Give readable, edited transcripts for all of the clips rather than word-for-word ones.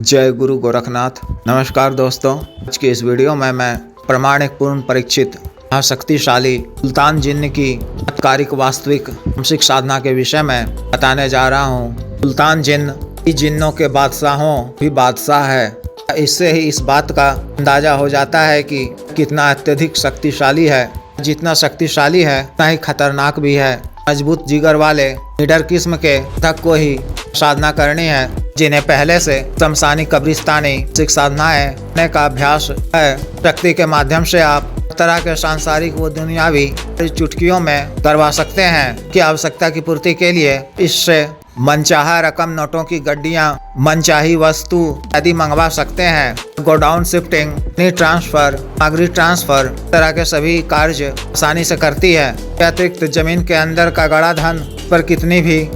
जय गुरु गोरखनाथ। नमस्कार दोस्तों, आज की इस वीडियो में मैं प्रमाणिक पूर्ण परीक्षित शक्तिशाली सुल्तान जिन्न की तात्कालिक वास्तविक मानसिक साधना के विषय में बताने जा रहा हूँ। सुल्तान जिन्न जिन्नों के बादशाहों भी बादशाह है। इससे ही इस बात का अंदाजा हो जाता है कि कितना अत्यधिक शक्तिशाली है। जितना शक्तिशाली है उतना ही खतरनाक भी है। मजबूत जिगर वाले निडर किस्म के तक को ही साधना करनी है, जिन्हें पहले से शमशानी कब्रिस्तानी मानसिक साधनाएं करने का अभ्यास है। शक्ति के माध्यम से आप तरह के सांसारिक व दुनियावी चुटकियों में करवा सकते हैं कि आवश्यकता की पूर्ति के लिए इससे मनचाहा रकम, नोटों की गड्डियां, मनचाही वस्तु आदि मंगवा सकते हैं। गोडाउन शिफ्टिंग, मनी ट्रांसफर, सामग्री ट्रांसफर तरह के सभी कार्य आसानी से करती है। अतिरिक्त जमीन के अंदर का गड़ा धन पर कितनी भी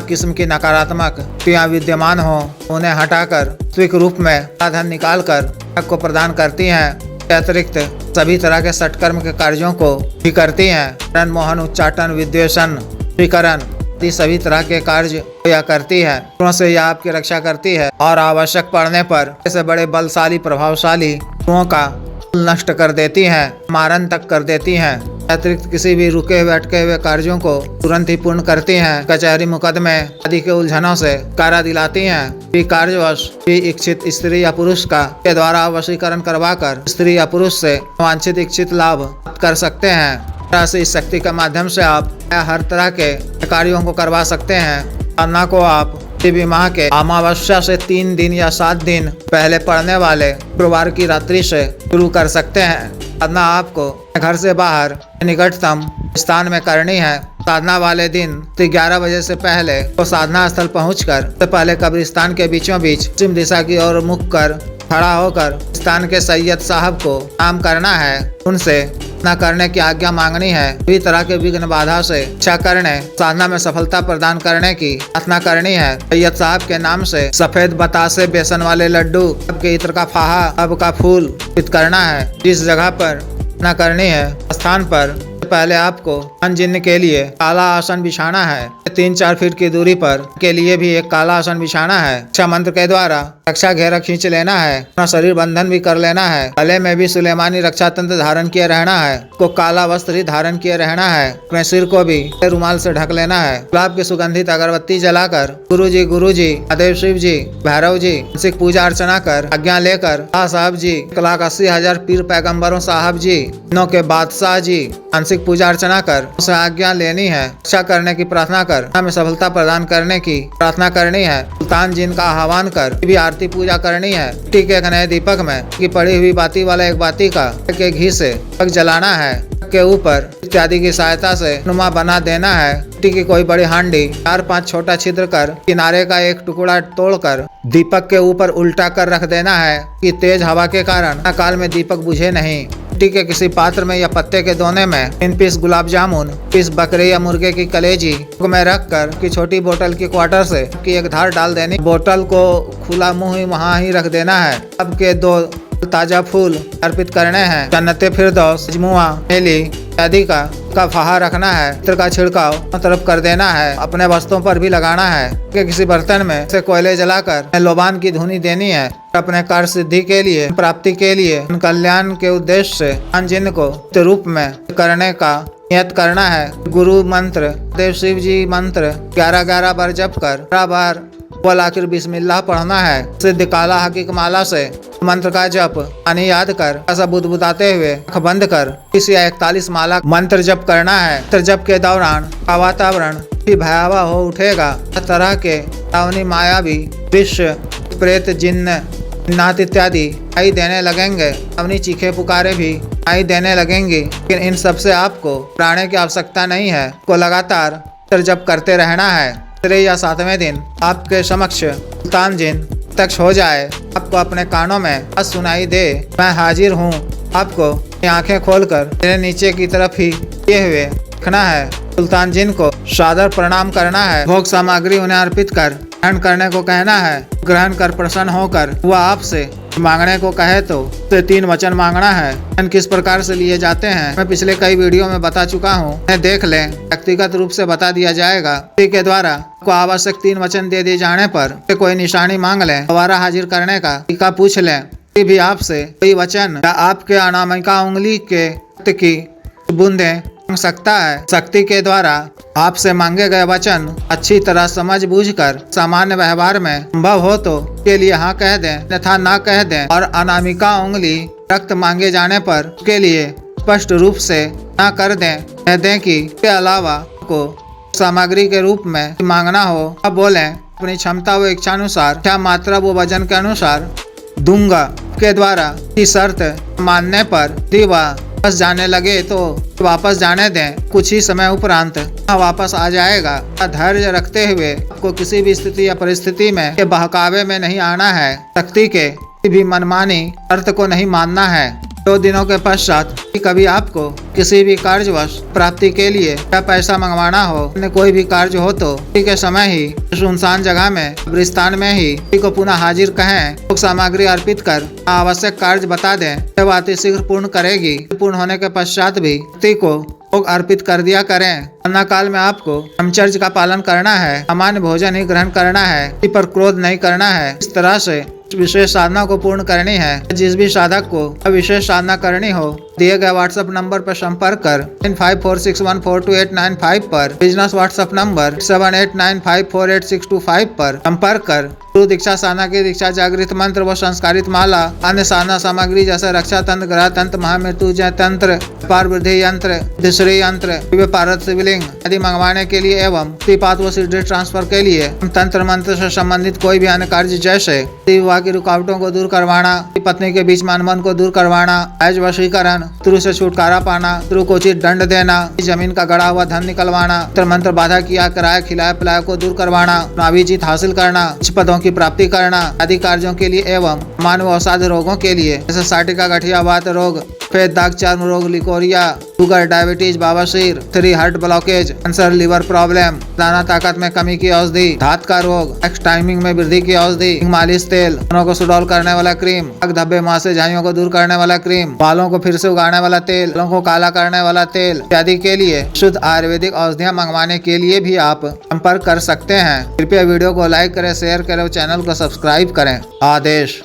किस्म की नकारात्मक क्रिया विद्यमान हो, उन्हें हटाकर स्विक रूप में धन निकालकर को प्रदान करती हैं। अतिरिक्त सभी तरह के सटकर्म के कार्यों को भी करती हैं। मोहन, उच्चाटन, विद्वेषण, स्वीकरण सभी तरह के कार्य यह करती है। गुणों से यह आपकी रक्षा करती है और आवश्यक पड़ने पर ऐसे बड़े बलशाली प्रभावशाली गुणों का नष्ट कर देती हैं, मारन तक कर देती हैं। अतिरिक्त किसी भी रुके हुए अटके हुए कार्यों को तुरंत ही पूर्ण करती हैं। कचहरी मुकदमे आदि के उलझनों से कारा दिलाती हैं। कार्यवश भी इच्छित स्त्री या पुरुष का के द्वारा वशीकरण करवाकर स्त्री या पुरुष से वांछित इच्छित लाभ कर सकते हैं। इस शक्ति के माध्यम से आप हर तरह के कार्यों को करवा सकते हैं। साधना को आप देवी माह के अमावस्या से 3 दिन या 7 दिन पहले पड़ने वाले शुक्रवार की रात्रि से शुरू कर सकते हैं। साधना आपको घर से बाहर निकटतम स्थान में करनी है। साधना वाले दिन 11 बजे से पहले तो साधना स्थल पहुंचकर पहले कब्रिस्तान के बीचों बीच पश्चिम दिशा की ओर मुख कर खड़ा होकर स्थान के सैयद साहब को नाम करना है। उनसे न करने की आज्ञा मांगनी है। सभी तरह के विघ्न बाधा से इच्छा करने, साधना में सफलता प्रदान करने की प्रार्थना करनी है। सैयद साहब के नाम से सफेद बतासे, बेसन वाले लड्डू, आपके इत्र का फाहा, अब का फूल अर्पित करना है। जिस जगह पर न करनी है स्थान पर पहले आपको जिन्न के लिए काला आसन बिछाना है। 3-4 फीट की दूरी पर के लिए भी एक काला आसन बिछाना है। रक्षा मंत्र के द्वारा रक्षा घेरा खींच लेना है। अपना शरीर बंधन भी कर लेना है। गले में भी सुलेमानी रक्षा तंत्र धारण किए रहना है। को काला वस्त्र ही धारण किए रहना है। अपने सिर को भी रुमाल से ढक लेना है। गुलाब की सुगंधित अगरबत्ती जलाकर गुरु जी, महादेव, शिव जी, भैरव जी मानसिक पूजा अर्चना कर आज्ञा लेकर साहब जी, 1,80,000 पीर पैगम्बरों साहब जी, नौ के बादशाह जी मानसिक पूजा अर्चना कर उसे आज्ञा लेनी है। रक्षा करने की प्रार्थना कर, हमें सफलता प्रदान करने की प्रार्थना करनी है। सुल्तान जिन्न का आह्वान कर भी आरती पूजा करनी है। मिट्टी के एक नए दीपक में की पड़ी हुई बाती वाला एक बाती का के घी से जलाना है। के ऊपर इत्यादि की सहायता से नुमा बना देना है। मिट्टी की कोई बड़ी हांडी 4-5 छोटा छिद्र कर किनारे का एक टुकड़ा तोड़कर दीपक के ऊपर उल्टा कर रख देना है कि तेज हवा के कारण काल में दीपक बुझे नहीं। मिट्टी के किसी पात्र में या पत्ते के दोने में 3 पीस गुलाब जामुन, पीस बकरे या मुर्गे की कलेजी में रख कर की छोटी बोतल की क्वार्टर से की एक धार डाल देनी। बोतल को खुला मुंह ही वहाँ ही रख देना है। अब के 2 ताजा फूल अर्पित करने हैं। जन्नते फिरदौस, मजमुआ, मेली आदि का फाहा रखना है। इत्र का छिड़काव तरफ कर देना है। अपने वस्तुओं पर भी लगाना है कि किसी बर्तन में से कोयले जलाकर लोबान की धुनी देनी है। अपने कार्य सिद्धि के लिए, प्राप्ति के लिए, कल्याण के उद्देश्य से जिन्न को रूप में करने का नियत करना है। गुरु मंत्र, देव शिव जी मंत्र 11-11 बार जप कर 12 बार बोल आखिर बिस्मिल्लाह पढ़ना है। सिद्ध काला हकीक माला से मंत्र का जप पानी याद कर ऐसा बुदबुदाते हुए आँख बंद कर 30 या 41 माला मंत्र जप करना है। मंत्र जप के दौरान का वातावरण भी भयावह हो उठेगा। हर तरह के तावनी मायावी विश्व, प्रेत, जिन्न, नाथ इत्यादि आई देने लगेंगे। अपनी चीखे पुकारे भी आई देने लगेंगी। लेकिन इन सब से आपको प्राणे की आवश्यकता नहीं है। को लगातार मंत्र जप करते रहना है। 3 या 7वें दिन आपके समक्ष सुल्तान जिन्न प्रत्यक्ष हो जाए, आपको अपने कानों में आवाज सुनाई दे, मैं हाजिर हूँ। आपको आंखें खोलकर मेरे नीचे की तरफ ही किए हुए देखना है। सुल्तान जिन्न को सादर प्रणाम करना है। भोग सामग्री उन्हें अर्पित कर ग्रहण करने को कहना है। ग्रहण कर प्रसन्न होकर वह आपसे मांगने को कहे तो 3 वचन मांगना है। किस प्रकार से लिए जाते हैं मैं पिछले कई वीडियो में बता चुका हूँ, देख लें। व्यक्तिगत रूप से बता दिया जाएगा। के द्वारा को आवश्यक 3 वचन दे दिए जाने पर कोई निशानी मांग लें, दोबारा हाजिर करने का पूछ लें। भी आपसे कोई वचन या आपके अनामिका उंगली के की बूंदें मांग सकता है। शक्ति के द्वारा आपसे मांगे गए वचन अच्छी तरह समझ बूझकर सामान्य व्यवहार में संभव हो तो के लिए हाँ कह दें, अन्यथा ना कह दें। और अनामिका उंगली रक्त मांगे जाने पर उसके लिए स्पष्ट रूप से ना कर दें। कह दें कि इसके अलावा को सामग्री के रूप में मांगना हो, अब बोलें अपनी क्षमता व इच्छानुसार क्या मात्रा वो वजन के अनुसार दूंगा। के द्वारा की शर्त मानने पर यदि वह वापस जाने लगे तो वापस जाने दें। कुछ ही समय उपरांत वापस आ जाएगा। धैर्य रखते हुए आपको किसी भी स्थिति या परिस्थिति में के बहकावे में नहीं आना है। शक्ति के भी मनमानी शर्त को नहीं मानना है। 2 दिनों के पश्चात कभी आपको किसी भी कार्यवश प्राप्ति के लिए या पैसा मंगवाना हो, अन्य कोई भी कार्य हो तो के समय ही सुनसान जगह में कब्रिस्तान में ही को पुनः हाजिर कहें। सामग्री अर्पित कर आवश्यक कार्य बता दें। यह बात शीघ्र पूर्ण करेगी। पूर्ण होने के पश्चात भी को अर्पित कर दिया करें। अन्ना काल में आपको ब्रह्मचर्य का पालन करना है। सामान्य भोजन ही ग्रहण करना है, किसी पर क्रोध नहीं करना है। इस तरह से विशेष साधना को पूर्ण करनी है। जिस भी साधक को विशेष साधना करनी हो दिए गए व्हाट्सएप नंबर पर संपर्क कर 9546142895 पर, बिजनेस व्हाट्सएप नंबर 78954862 पर संपर्क कर गुरु दीक्षा साधना की दीक्षा, जागृत मंत्र व संस्कारित माला, अन्य साधना सामग्री जैसे रक्षा तंत्र, ग्रह तंत्र, महामृत्युंजय तंत्र, पार वृद्धि यंत्र, दिशरी यंत्र, दिव्य पारद शिवलिंग आदि मंगवाने के लिए एवं पात व सिद्धि ट्रांसफर के लिए तंत्र मंत्र से संबंधित कोई भी अन्य कार्य जैसे विवाह की रुकावटों को दूर करवाना, पत्नी के बीच में अनबन को दूर करवाना, ऐज वशीकरण, शत्रु से छुटकारा पाना, शत्रु को उचित दंड देना, जमीन का गड़ा हुआ धन निकलवाना, मंत्र बाधा किया कराया खिलाया पिलाया को दूर करवाना, नावी जीत हासिल करना, उच्च पदों की प्राप्ति करना आदि कार्यों के लिए एवं मानव अवसाद रोगों के लिए जैसे साटिका, गठिया, वात रोग, सफेद दाग, चर्म रोग, लिकोरिया, शुगर, डायबिटीज, बवासीर, 3 heart blockage, cancer, liver problem, दाना ताकत में कमी की औषधि, धात का रोग, एक्स टाइमिंग में वृद्धि की औषधि, मालिश तेल, को सुडौल करने वाला क्रीम, धब्बे, मासे, झाइयों को दूर करने वाला क्रीम, बालों को फिर से उगाने वाला तेल, बालों को काला करने वाला तेल इत्यादि के लिए शुद्ध आयुर्वेदिक औषधियां मंगवाने के लिए भी आप संपर्क कर सकते हैं। कृपया वीडियो को लाइक करें, शेयर करें और चैनल को सब्सक्राइब करें। आदेश।